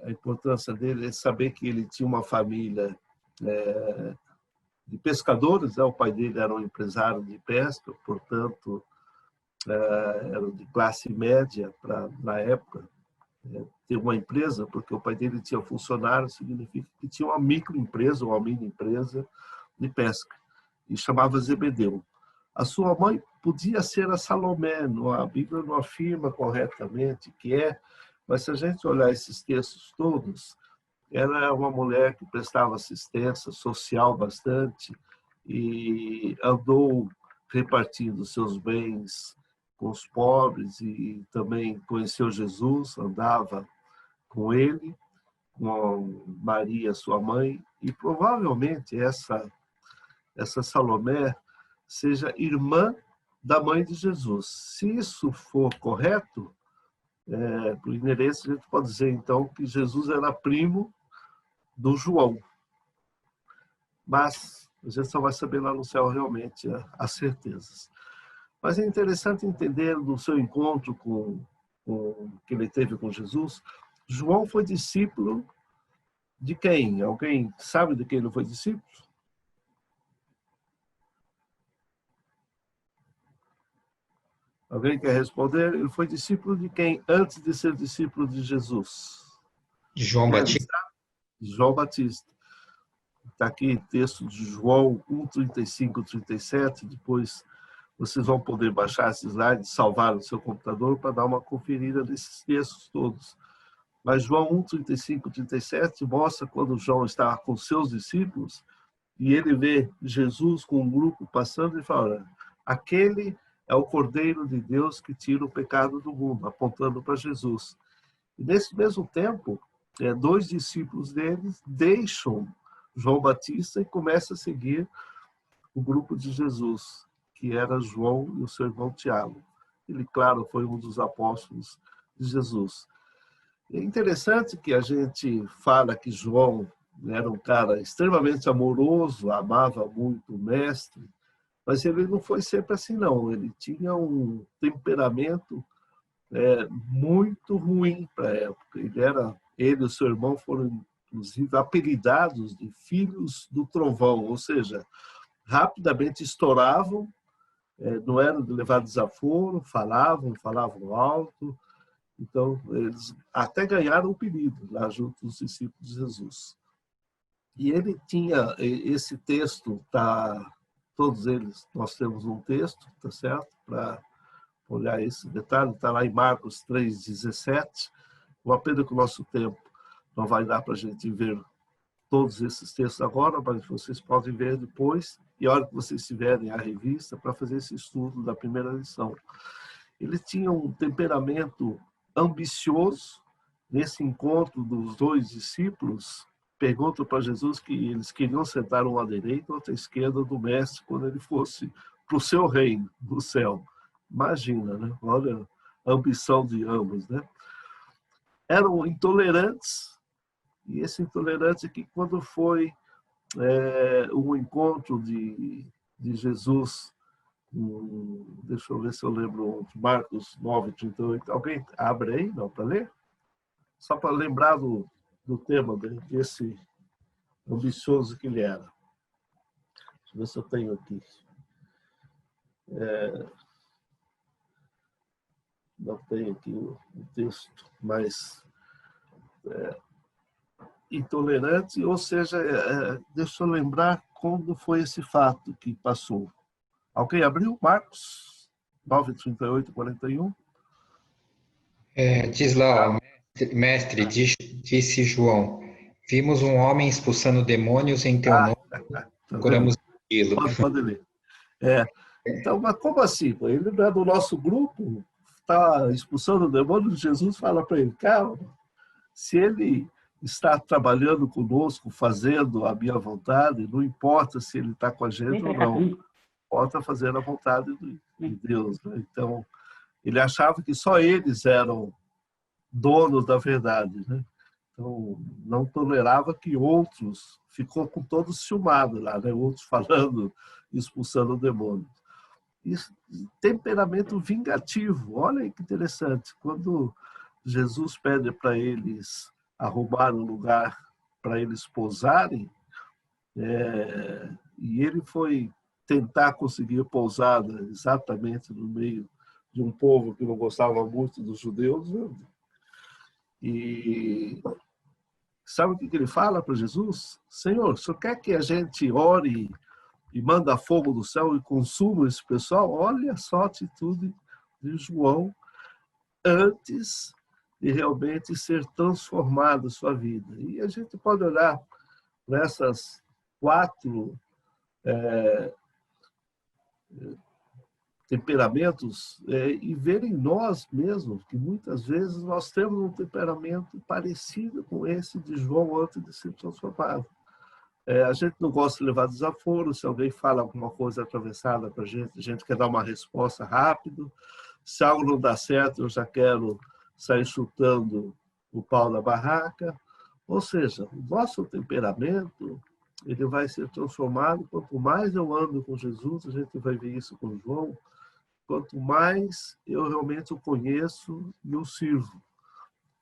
a importância dele é saber que ele tinha uma família de pescadores, né? O pai dele era um empresário de pesca, portanto, era de classe média na época. Ter uma empresa, porque o pai dele tinha funcionário, significa que tinha uma microempresa, uma mini empresa de pesca, e chamava Zebedeu. A sua mãe podia ser a Salomé, a Bíblia não afirma corretamente que é, mas se a gente olhar esses textos todos, ela é uma mulher que prestava assistência social bastante e andou repartindo seus bens com os pobres e também conheceu Jesus, andava com ele, com Maria, sua mãe, e provavelmente essa Salomé seja irmã da mãe de Jesus. Se isso for correto, por inerência, a gente pode dizer, então, que Jesus era primo do João. Mas a gente só vai saber lá no céu realmente as certezas. Mas é interessante entender do seu encontro que ele teve com Jesus. João foi discípulo de quem? Alguém sabe de quem ele foi discípulo? Alguém quer responder? Ele foi discípulo de quem antes de ser discípulo de Jesus? João Batista. João Batista. Está aqui texto de João 1, 35, 37. Depois vocês vão poder baixar esse slide, salvar no seu computador para dar uma conferida nesses textos todos. Mas João 1, 35, 37 mostra quando João estava com seus discípulos e ele vê Jesus com um grupo passando e fala: aquele é o Cordeiro de Deus que tira o pecado do mundo, apontando para Jesus. E nesse mesmo tempo, dois discípulos deles deixam João Batista e começam a seguir o grupo de Jesus, que era João e o seu irmão Tiago. Ele, claro, foi um dos apóstolos de Jesus. É interessante que a gente fala que João era um cara extremamente amoroso, amava muito o mestre, mas ele não foi sempre assim, não. Ele tinha um temperamento muito ruim para a época. Ele e o seu irmão foram, inclusive, apelidados de filhos do trovão, ou seja, rapidamente estouravam, não eram de levar desaforo, falavam alto. Então, eles até ganharam o apelido lá junto dos discípulos de Jesus. E ele tinha esse texto, todos eles, nós temos um texto, tá certo? Para olhar esse detalhe, está lá em Marcos 3,17. Uma pena que o nosso tempo não vai dar para a gente ver todos esses textos agora, mas vocês podem ver depois, e a hora que vocês tiverem a revista, para fazer esse estudo da primeira lição. Ele tinha um temperamento ambicioso. Nesse encontro dos dois discípulos, perguntam para Jesus que eles queriam sentar um à direita ou à esquerda do mestre quando ele fosse para o seu reino, do céu. Imagina, né? Olha a ambição de ambos, né? Eram intolerantes, e esse intolerante aqui, quando foi um encontro de Jesus, deixa eu ver se eu lembro, Marcos 9, 38. Alguém abre aí, não, para ler? Só para lembrar do tema desse ambicioso que ele era. Deixa eu ver se eu tenho aqui. Não tenho aqui o texto, mas intolerante, ou seja, deixa eu lembrar quando foi esse fato que passou. Alguém abriu? Marcos 9, 38, 41? Diz lá, ó, mestre, disse João, vimos um homem expulsando demônios em teu nome, procuramos segui-lo. Pode ler. Então, mas como assim? Ele não é do nosso grupo, está expulsando o demônio, Jesus fala para ele, calma, se ele está trabalhando conosco, fazendo a minha vontade, não importa se ele está com a gente ou não, importa fazer a vontade de Deus. Né? Então, ele achava que só eles eram donos da verdade. Né? Então, não tolerava que outros, ficou com todos ciumados lá, né? Outros falando, expulsando o demônio. Isso, temperamento vingativo, olha que interessante, quando Jesus pede para eles arrumaram um lugar para eles pousarem, e ele foi tentar conseguir pousada exatamente no meio de um povo que não gostava muito dos judeus. E sabe o que ele fala para Jesus? Senhor, o senhor quer que a gente ore e manda fogo do céu e consuma esse pessoal? Olha só a atitude de João antes de realmente ser transformada a sua vida. E a gente pode olhar para essas 4 temperamentos e ver em nós mesmos que muitas vezes nós temos um temperamento parecido com esse de João antes de ser transformado. A gente não gosta de levar desaforo. Se alguém fala alguma coisa atravessada para a gente quer dar uma resposta rápido. Se algo não dá certo, eu já quero sair chutando o pau da barraca. Ou seja, o nosso temperamento ele vai ser transformado. Quanto mais eu ando com Jesus, a gente vai ver isso com João, quanto mais eu realmente o conheço e o sirvo.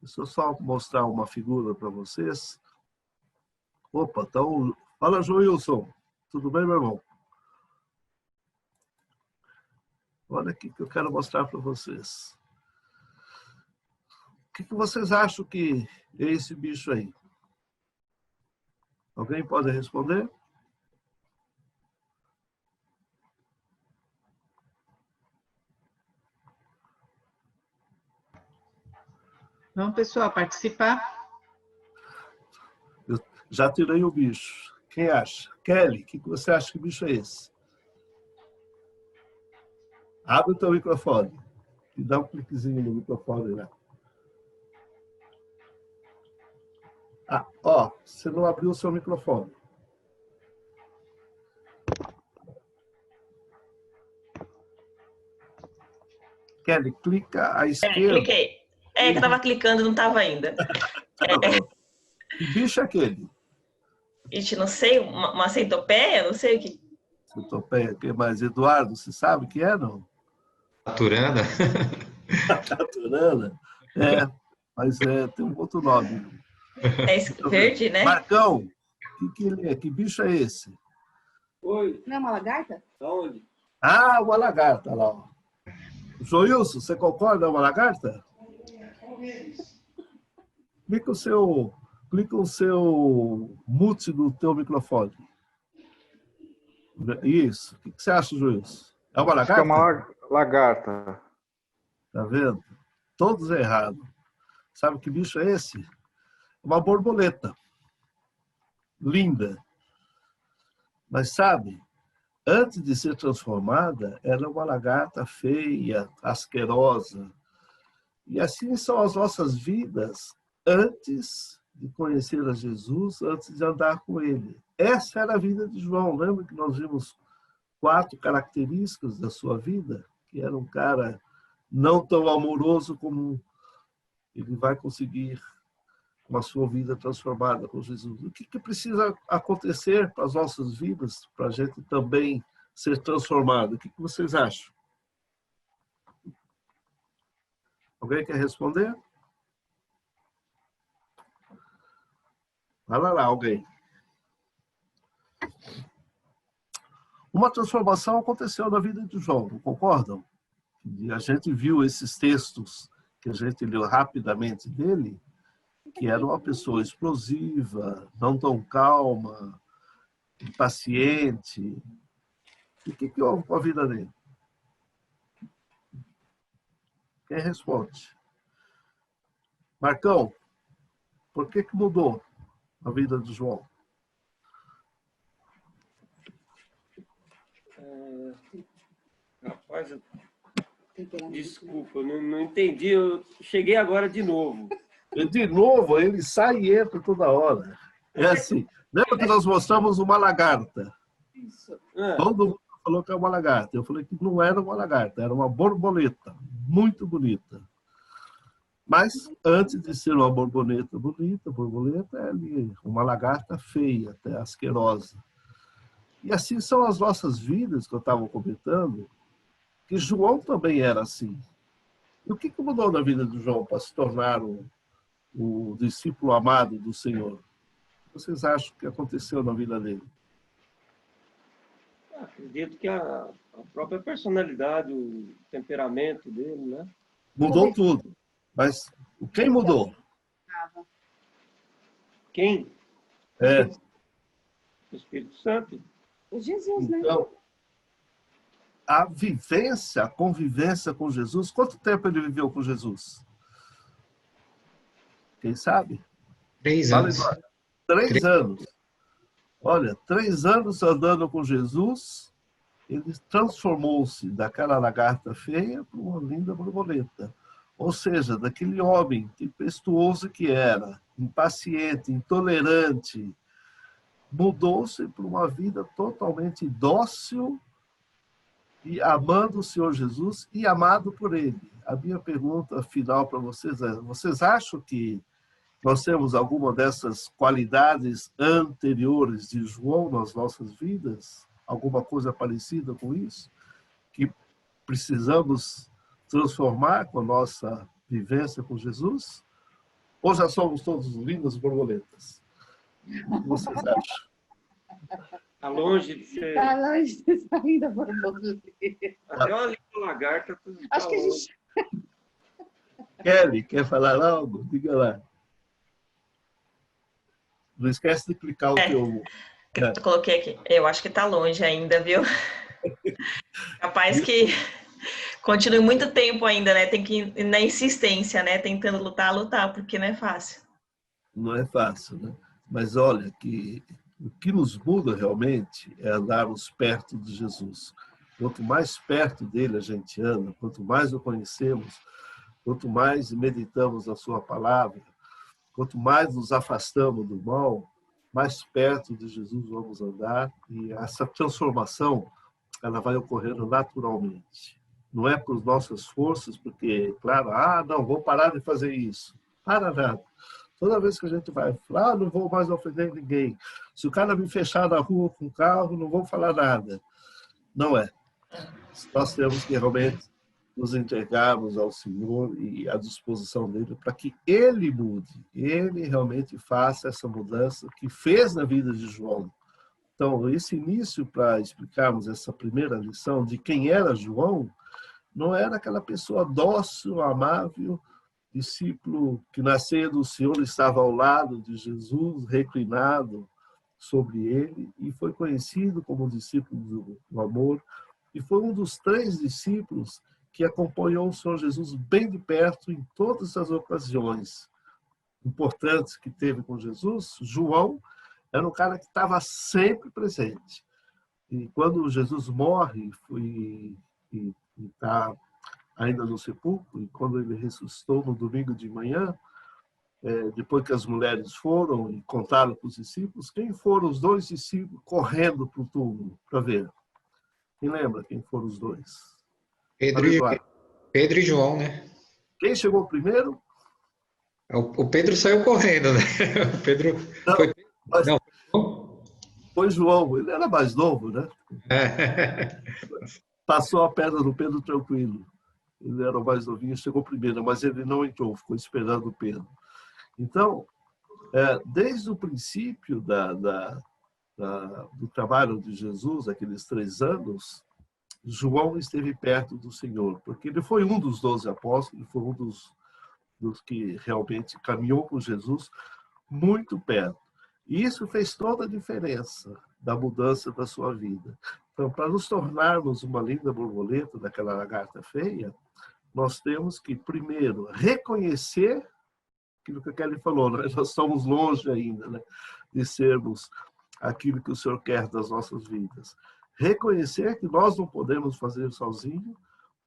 Deixa eu só mostrar uma figura para vocês. Opa, então, fala, Joilson. Tudo bem, meu irmão? Olha aqui que eu quero mostrar para vocês. O que vocês acham que é esse bicho aí? Alguém pode responder? Vamos, pessoal, participar. Eu já tirei o bicho. Quem acha? Kelly, o que você acha que bicho é esse? Abre o teu microfone e dá um cliquezinho no microfone lá. Você não abriu o seu microfone. Kelly, clica à esquerda. Cliquei. Que eu estava clicando e não estava ainda. Que bicho é aquele? Gente, não sei, uma centopeia? Não sei o que. Centopeia, o que mais? Eduardo, você sabe o que é, não? Taturana? Taturana? Mas tem um outro nome. É verde, né? Marcão, o que ele é? Que bicho é esse? Oi. Não é uma lagarta? Aonde? Uma lagarta lá. Ó. Joilson, você concorda? É uma lagarta? Clica o seu mute no teu microfone. Isso. O que você acha, Joilson? É uma lagarta? Acho que é uma lagarta. Tá vendo? Todos errados. Sabe que bicho é esse? Uma borboleta. Linda. Mas sabe, antes de ser transformada, era uma lagarta feia, asquerosa. E assim são as nossas vidas antes de conhecer a Jesus, antes de andar com Ele. Essa era a vida de João. Lembra que nós vimos 4 características da sua vida? Que era um cara não tão amoroso como ele vai conseguir com a sua vida transformada com Jesus. O que precisa acontecer para as nossas vidas, para a gente também ser transformado? O que vocês acham? Alguém quer responder? Fala lá, alguém. Uma transformação aconteceu na vida de João, não concordam? E a gente viu esses textos que a gente leu rapidamente dele, que era uma pessoa explosiva, não tão calma, impaciente. E o que houve com a vida dele? Quem responde? Marcão, por que mudou a vida de João? Rapaz, desculpa, não entendi. Eu cheguei agora de novo. De novo, ele sai e entra toda hora. É assim. Lembra que nós mostramos uma lagarta? Isso. Todo mundo falou que é uma lagarta. Eu falei que não era uma lagarta, era uma borboleta. Muito bonita. Mas, antes de ser uma borboleta bonita, borboleta é ali uma lagarta feia, até asquerosa. E assim são as nossas vidas, que eu estava comentando, que João também era assim. E o que mudou na vida de João para se tornar o discípulo amado do Senhor? Vocês acham que aconteceu na vida dele? Acredito que a própria personalidade, o temperamento dele, né? Mudou tudo. Mas quem mudou? Quem? É, O Espírito Santo. O Jesus, né? então, a vivência, a convivência com Jesus, quanto tempo ele viveu com Jesus? Quem sabe? 3 Fala, anos. Eduardo. 3 anos. Olha, 3 anos andando com Jesus, ele transformou-se daquela lagarta feia para uma linda borboleta. Ou seja, daquele homem tempestuoso que era, impaciente, intolerante, mudou-se para uma vida totalmente dócil e amando o Senhor Jesus e amado por ele. A minha pergunta final para vocês é: vocês acham que nós temos alguma dessas qualidades anteriores de João nas nossas vidas? Alguma coisa parecida com isso? Que precisamos transformar com a nossa vivência com Jesus? Ou já somos todos lindas borboletas? O que vocês acham? Está longe de ser. Tá longe de sair da borboleta. Até uma linda lagarta. Acho que a gente... Kelly, quer falar algo? Diga lá. Não esquece de clicar o teu... Eu coloquei aqui. Eu acho que está longe ainda, viu? Capaz que continue muito tempo ainda, né? Tem que ir na insistência, né? Tentando lutar, porque não é fácil. Não é fácil, né? Mas olha, que o que nos muda realmente é andarmos perto de Jesus. Quanto mais perto dele a gente anda, quanto mais o conhecemos, quanto mais meditamos na sua palavra, quanto mais nos afastamos do mal, mais perto de Jesus vamos andar, e essa transformação ela vai ocorrendo naturalmente. Não é por nossas forças, porque, claro, não, vou parar de fazer isso. Para nada. Toda vez que a gente vai falar, não vou mais ofender ninguém. Se o cara me fechar na rua com o carro, não vou falar nada. Não é. Nós temos que realmente nos entregarmos ao Senhor e à disposição dele para que ele mude, ele realmente faça essa mudança que fez na vida de João. Então, esse início, para explicarmos essa primeira lição de quem era João, não era aquela pessoa dócil, amável, discípulo que na ceia do Senhor estava ao lado de Jesus, reclinado sobre ele, e foi conhecido como discípulo do amor, e foi um dos 3 discípulos que acompanhou o Senhor Jesus bem de perto em todas as ocasiões importantes que teve com Jesus. João era um cara que estava sempre presente. E quando Jesus morre e está ainda no sepulcro, e quando ele ressuscitou no domingo de manhã, depois que as mulheres foram e contaram para os discípulos, quem foram os 2 discípulos correndo para o túmulo para ver? Quem lembra quem foram os 2? Pedro e João, né? Quem chegou primeiro? O Pedro saiu correndo, né? O Pedro Não, foi... mas Não. foi João, ele era mais novo, né? Passou a pedra no Pedro tranquilo. Ele era o mais novinho, chegou primeiro, mas ele não entrou, ficou esperando o Pedro. Então, desde o princípio do trabalho de Jesus, aqueles 3 anos, João esteve perto do Senhor, porque ele foi um dos 12 apóstolos, ele foi um dos que realmente caminhou com Jesus muito perto. E isso fez toda a diferença da mudança da sua vida. Então, para nos tornarmos uma linda borboleta daquela lagarta feia, nós temos que, primeiro, reconhecer aquilo que a Kelly falou, nós estamos longe ainda, né, de sermos aquilo que o Senhor quer das nossas vidas. Reconhecer que nós não podemos fazer sozinho,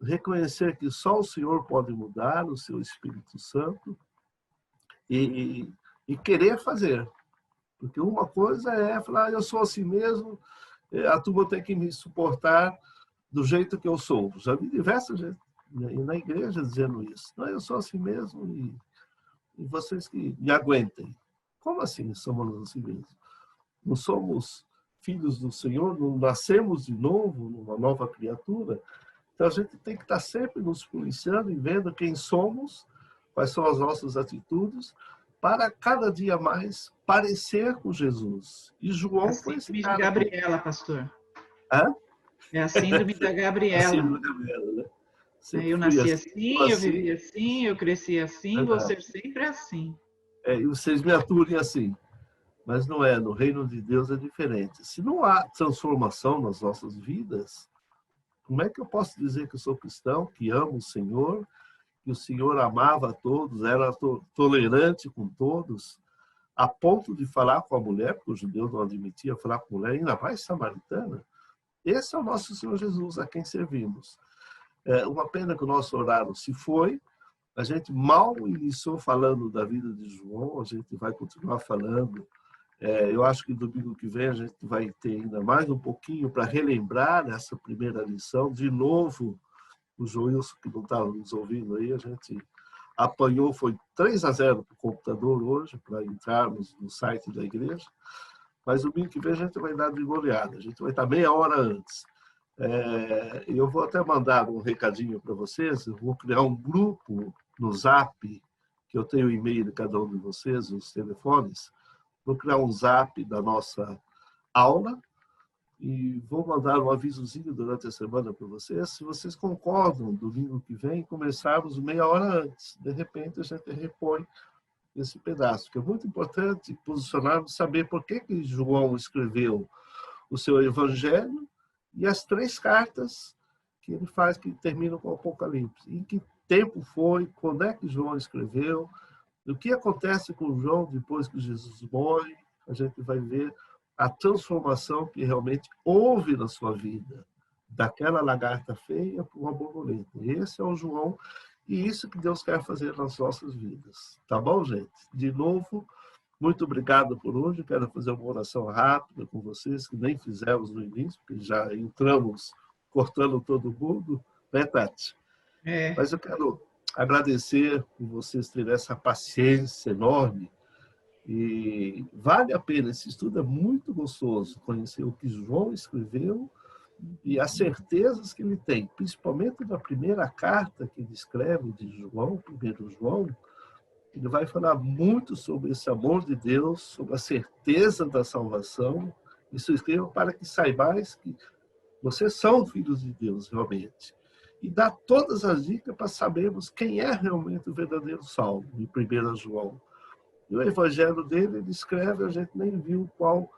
reconhecer que só o Senhor pode mudar, o seu Espírito Santo, e querer fazer. Porque uma coisa é falar, eu sou assim mesmo, a turma tem que me suportar do jeito que eu sou. Já vi diversas vezes na igreja dizendo isso. Não, eu sou assim mesmo e vocês que me aguentem. Como assim somos assim mesmo? Não somos filhos do Senhor, não nascemos de novo, numa nova criatura. Então a gente tem que estar sempre nos policiando e vendo quem somos, quais são as nossas atitudes para cada dia mais parecer com Jesus. E João A foi esse síndrome de cara. Gabriela, pastor. Hã? É a síndrome da A Gabriela. síndrome da Gabriela, né? Sempre Eu fui nasci assim, assim, eu vivi assim, eu cresci assim, vou verdade. ser sempre assim. E vocês me aturem assim. Mas não é, no reino de Deus é diferente. Se não há transformação nas nossas vidas, como é que eu posso dizer que eu sou cristão, que amo o Senhor, que o Senhor amava a todos, era tolerante com todos, a ponto de falar com a mulher, porque o judeu não admitia falar com a mulher, ainda mais samaritana? Esse é o nosso Senhor Jesus, a quem servimos. É uma pena que o nosso horário se foi. A gente mal iniciou falando da vida de João, a gente vai continuar falando. Eu acho que domingo que vem a gente vai ter ainda mais um pouquinho para relembrar essa primeira lição. De novo, o Joilson, que não estava nos ouvindo aí, a gente apanhou, foi 3-0 para o computador hoje, para entrarmos no site da igreja. Mas domingo que vem a gente vai dar de goleada, a gente vai estar meia hora antes. Eu vou até mandar um recadinho para vocês, eu vou criar um grupo no Zap, que eu tenho o e-mail de cada um de vocês, os telefones. Vou criar um Zap da nossa aula e vou mandar um avisozinho durante a semana para vocês. Se vocês concordam, domingo que vem, começarmos meia hora antes. De repente, a gente repõe esse pedaço, que é muito importante posicionarmos, saber por que João escreveu o seu evangelho e as 3 cartas que ele faz, que terminam com o Apocalipse. Em que tempo foi, quando é que João escreveu, o que acontece com João depois que Jesus morre. A gente vai ver a transformação que realmente houve na sua vida, daquela lagarta feia para uma borboleta. Esse é o João, e isso que Deus quer fazer nas nossas vidas. Tá bom, gente? De novo, muito obrigado por hoje. Quero fazer uma oração rápida com vocês, que nem fizemos no início, porque já entramos cortando todo mundo, né, Tati? Mas eu quero agradecer por vocês terem essa paciência enorme. E vale a pena, esse estudo é muito gostoso, conhecer o que João escreveu e as certezas que ele tem, principalmente na primeira carta que ele escreve de João, 1 João. Ele vai falar muito sobre esse amor de Deus, sobre a certeza da salvação. Isso escreva para que saibais que vocês são filhos de Deus, realmente. E dá todas as dicas para sabermos quem é realmente o verdadeiro salvo, em 1 João. E o evangelho dele, ele escreve, a gente nem viu qual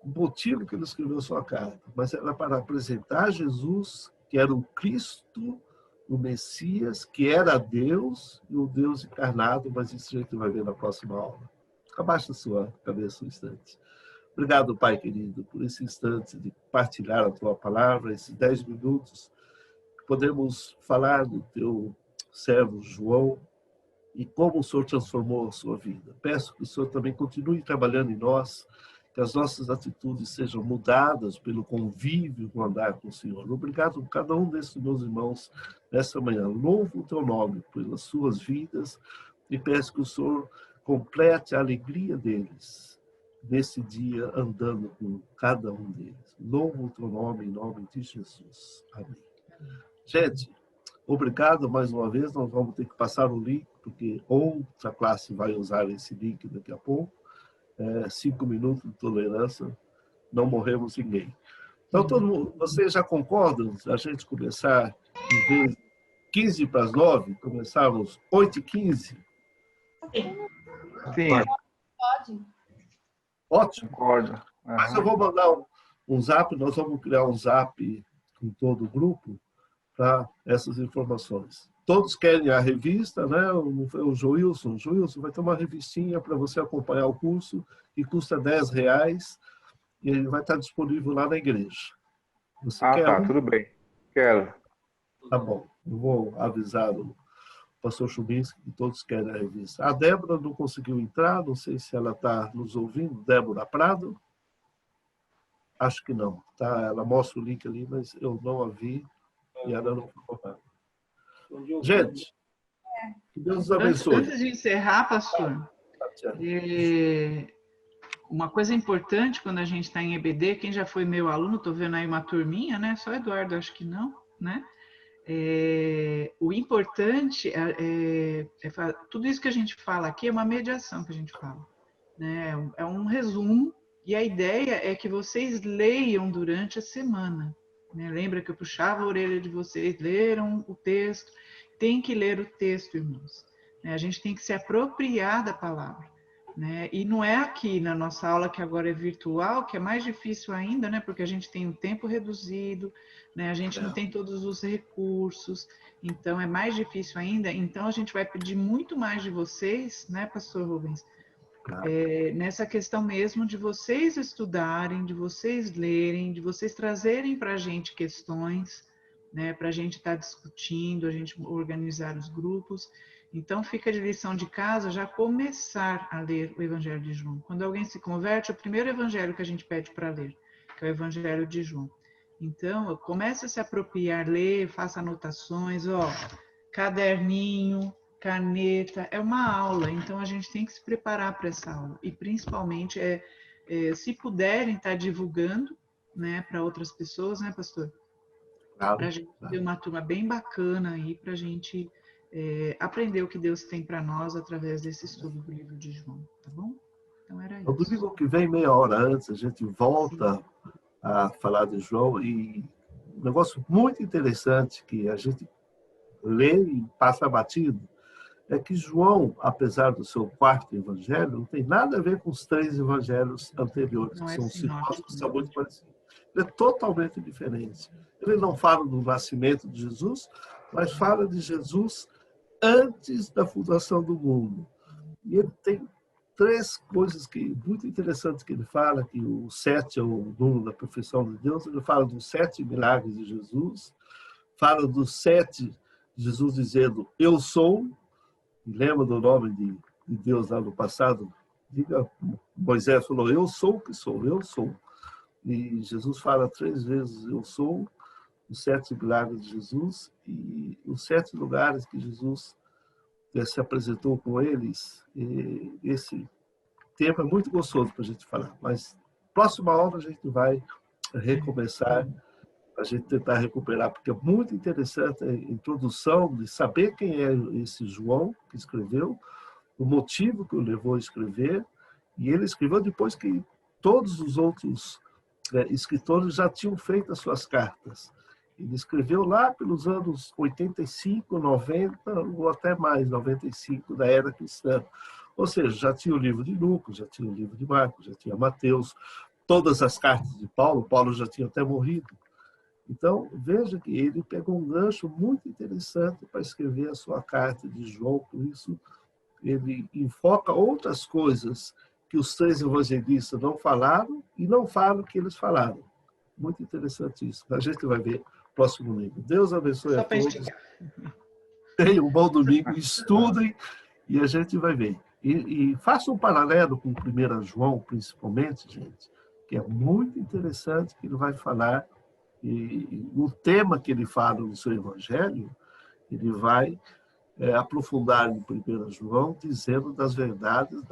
o motivo que ele escreveu sua carta, mas era para apresentar Jesus, que era o Cristo, o Messias, que era Deus e o Deus encarnado, mas isso a gente vai ver na próxima aula. Abaixa a sua cabeça um instante. Obrigado, Pai querido, por esse instante de partilhar a Tua palavra, esses 10 minutos, que podemos falar do Teu servo João e como o Senhor transformou a sua vida. Peço que o Senhor também continue trabalhando em nós, que as nossas atitudes sejam mudadas pelo convívio com andar com o Senhor. Obrigado por cada um desses meus irmãos nessa manhã. Louvo o Teu nome pelas suas vidas e peço que o Senhor complete a alegria deles nesse dia, andando com cada um deles. Louvo o Teu nome, em nome de Jesus. Amém. Gente, obrigado mais uma vez. Nós vamos ter que passar o link, porque outra classe vai usar esse link daqui a pouco. 5 minutos de tolerância, não morremos ninguém. Então, todo mundo, vocês já concordam a gente começar, em vez de 15 para as 9, começarmos 8h15? Sim, Pode. Ótimo. concordo. Mas eu vou mandar um zap, nós vamos criar um zap com todo o grupo para essas informações. Todos querem a revista, né? O Joilson vai ter uma revistinha para você acompanhar o curso, que custa R$10, e ele vai estar disponível lá na igreja. Você quer Tá, um? tudo bem. Quero. Tá bom, eu vou avisar o pastor Chubinski que todos querem a revista. A Débora não conseguiu entrar, não sei se ela está nos ouvindo. Débora Prado? Acho que não. Tá? Ela mostra o link ali, mas eu não a vi e ela não ficou nada. Gente, que Deus nos abençoe. Antes de encerrar, pastor, uma coisa importante quando a gente está em EBD, quem já foi meu aluno, estou vendo aí uma turminha, né? Só Eduardo, acho que não, né? o importante tudo isso que a gente fala aqui é uma mediação que a gente fala, né? É um resumo, e a ideia é que vocês leiam durante a semana, né? Lembra que eu puxava a orelha de vocês, leram o texto, tem que ler o texto, irmãos, né? A gente tem que se apropriar da palavra, né? E não é aqui na nossa aula, que agora é virtual, que é mais difícil ainda, né? Porque a gente tem um tempo reduzido, né? A gente não tem todos os recursos, então é mais difícil ainda. Então a gente vai pedir muito mais de vocês, né, pastor Rubens? Nessa questão mesmo de vocês estudarem, de vocês lerem, de vocês trazerem para a gente questões, né, para a gente estar discutindo, a gente organizar os grupos. Então, fica de lição de casa já começar a ler o Evangelho de João. Quando alguém se converte, é o primeiro evangelho que a gente pede para ler, que é o Evangelho de João. Então, comece a se apropriar, ler, faça anotações, caderninho, caneta, é uma aula, então a gente tem que se preparar para essa aula. E, principalmente, se puderem estar divulgando, né, para outras pessoas, né, pastor? Para a gente ter uma turma bem bacana aí, para a gente aprender o que Deus tem para nós através desse estudo do livro de João, tá bom? Então era isso. No domingo que vem, meia hora antes, a gente volta a falar de João, e um negócio muito interessante que a gente lê e passa batido é que João, apesar do seu quarto evangelho, não tem nada a ver com os 3 evangelhos anteriores, que são sinóticos, que são muito parecidos. Ele é totalmente diferente. Ele não fala do nascimento de Jesus, mas fala de Jesus antes da fundação do mundo. E ele tem 3 coisas muito interessantes que ele fala, que o 7 é o número da perfeição de Deus. Ele fala dos 7 milagres de Jesus, fala dos 7, Jesus dizendo, eu sou. Lembra do nome de Deus lá no passado? Moisés falou, eu sou o que sou, eu sou. E Jesus fala 3 vezes, eu sou, os 7 milagres de Jesus, e os 7 lugares que Jesus se apresentou com eles. E esse tempo é muito gostoso para a gente falar, mas próxima aula a gente vai recomeçar, a gente tentar recuperar, porque é muito interessante a introdução de saber quem é esse João que escreveu, o motivo que o levou a escrever, e ele escreveu depois que todos os outros escritores já tinham feito as suas cartas. Ele escreveu lá pelos anos 85, 90, ou até mais, 95, da era cristã. Ou seja, já tinha o livro de Lucas, já tinha o livro de Marcos, já tinha Mateus, todas as cartas de Paulo. Paulo já tinha até morrido. Então, veja que ele pegou um gancho muito interessante para escrever a sua carta de João, por isso ele enfoca outras coisas que os 3 evangelistas não falaram e não falam que eles falaram. Muito interessante isso. A gente vai ver no próximo domingo. Deus abençoe a todos. Tenham um bom domingo, estudem e a gente vai ver. E faça um paralelo com 1 João, principalmente, gente, que é muito interessante, que ele vai falar. E o tema que ele fala no seu evangelho, ele vai aprofundar em 1 João, dizendo das verdades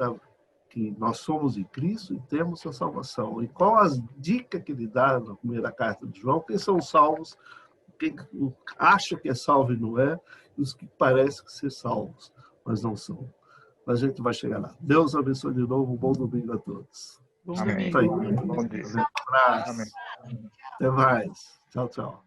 que nós somos em Cristo e temos a salvação. E qual as dicas que ele dá na primeira carta de João? Quem são salvos, quem acha que é salvo e não é, e os que parecem ser salvos, mas não são. Mas a gente vai chegar lá. Deus abençoe de novo. Um bom domingo a todos. Bom Amém. domingo. Um abraço. Até mais. Tchau, tchau.